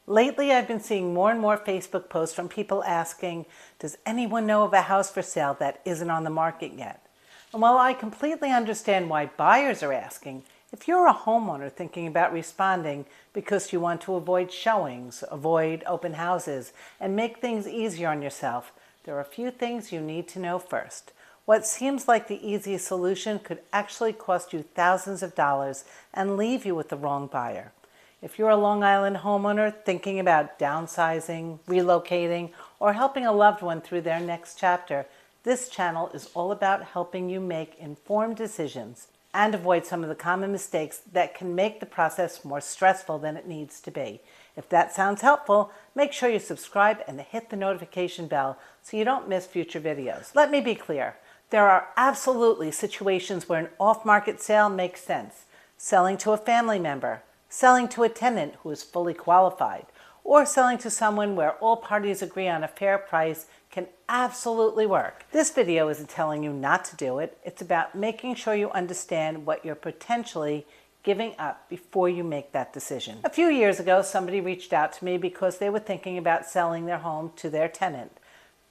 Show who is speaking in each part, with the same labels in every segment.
Speaker 1: Lately, I've been seeing more and more Facebook posts from people asking, does anyone know of a house for sale that isn't on the market yet? And while I completely understand why buyers are asking, if you're a homeowner thinking about responding because you want to avoid showings, avoid open houses, and make things easier on yourself, there are a few things you need to know first. What seems like the easiest solution could actually cost you thousands of dollars and leave you with the wrong buyer. If you're a Long Island homeowner thinking about downsizing, relocating, or helping a loved one through their next chapter, this channel is all about helping you make informed decisions and avoid some of the common mistakes that can make the process more stressful than it needs to be. If that sounds helpful, make sure you subscribe and hit the notification bell so you don't miss future videos. Let me be clear. There are absolutely situations where an off-market sale makes sense. Selling to a family member, selling to a tenant who is fully qualified, or selling to someone where all parties agree on a fair price can absolutely work. This video isn't telling you not to do it. It's about making sure you understand what you're potentially giving up before you make that decision. A few years ago, somebody reached out to me because they were thinking about selling their home to their tenant.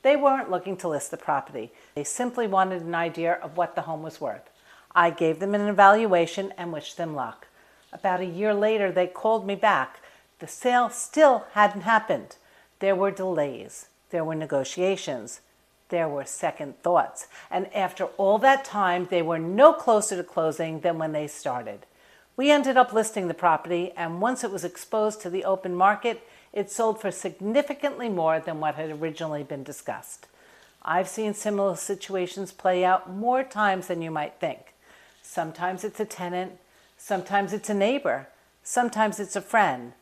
Speaker 1: They weren't looking to list the property. They simply wanted an idea of what the home was worth. I gave them an evaluation and wished them luck. About a year later, they called me back. The sale still hadn't happened. There were delays. There were negotiations. There were second thoughts. And after all that time, they were no closer to closing than when they started. We ended up listing the property, and once it was exposed to the open market, it sold for significantly more than what had originally been discussed. I've seen similar situations play out more times than you might think. Sometimes it's a tenant. Sometimes it's a neighbor. Sometimes it's a friend.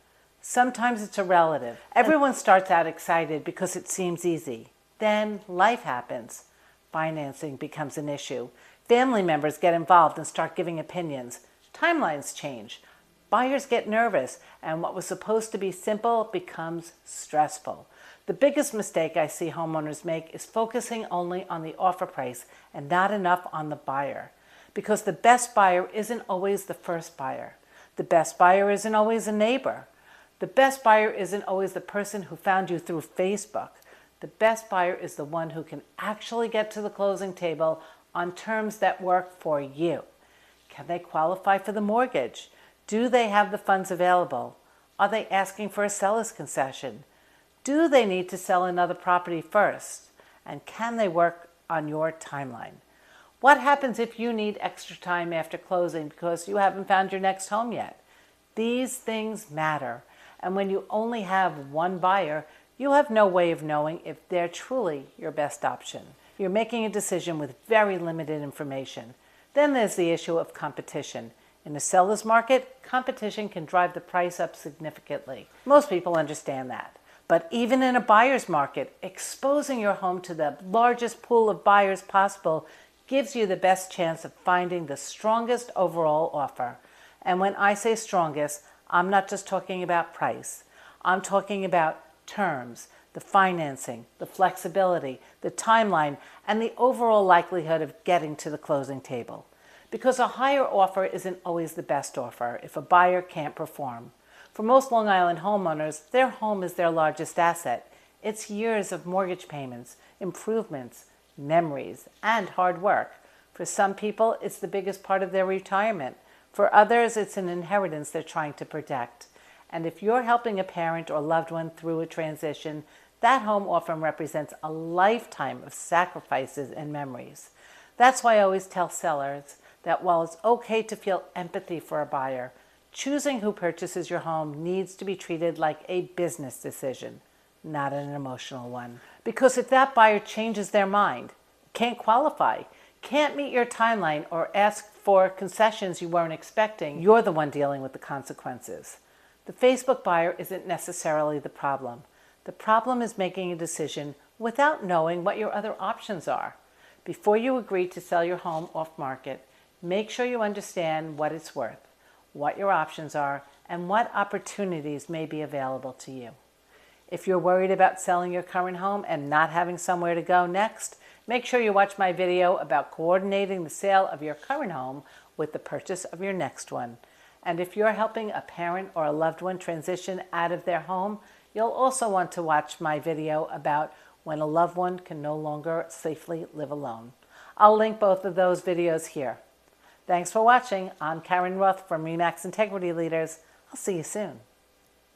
Speaker 1: Sometimes it's a relative. Everyone starts out excited because it seems easy. Then life happens. Financing becomes an issue. Family members get involved and start giving opinions. Timelines change. Buyers get nervous, and what was supposed to be simple becomes stressful. The biggest mistake I see homeowners make is focusing only on the offer price and not enough on the buyer. Because the best buyer isn't always the first buyer. The best buyer isn't always a neighbor. The best buyer isn't always the person who found you through Facebook. The best buyer is the one who can actually get to the closing table on terms that work for you. Can they qualify for the mortgage? Do they have the funds available? Are they asking for a seller's concession? Do they need to sell another property first? And can they work on your timeline? What happens if you need extra time after closing because you haven't found your next home yet? These things matter. And when you only have one buyer, you have no way of knowing if they're truly your best option. You're making a decision with very limited information. Then there's the issue of competition. In the seller's market, competition can drive the price up significantly. Most people understand that. But even in a buyer's market, exposing your home to the largest pool of buyers possible gives you the best chance of finding the strongest overall offer. And when I say strongest, I'm not just talking about price. I'm talking about terms, the financing, the flexibility, the timeline, and the overall likelihood of getting to the closing table. Because a higher offer isn't always the best offer if a buyer can't perform. For most Long Island homeowners, their home is their largest asset. It's years of mortgage payments, improvements, memories, and hard work. For some people, it's the biggest part of their retirement. For others, it's an inheritance they're trying to protect. And if you're helping a parent or loved one through a transition, that home often represents a lifetime of sacrifices and memories. That's why I always tell sellers that while it's okay to feel empathy for a buyer, choosing who purchases your home needs to be treated like a business decision, not an emotional one. Because if that buyer changes their mind, can't qualify, can't meet your timeline, or ask for concessions you weren't expecting, you're the one dealing with the consequences. The Facebook buyer isn't necessarily the problem. The problem is making a decision without knowing what your other options are. Before you agree to sell your home off market, make sure you understand what it's worth, what your options are, and what opportunities may be available to you. If you're worried about selling your current home and not having somewhere to go next, make sure you watch my video about coordinating the sale of your current home with the purchase of your next one. And if you're helping a parent or a loved one transition out of their home, you'll also want to watch my video about when a loved one can no longer safely live alone. I'll link both of those videos here. Thanks for watching. I'm Karen Roth from RE/MAX Integrity Leaders. I'll see you soon.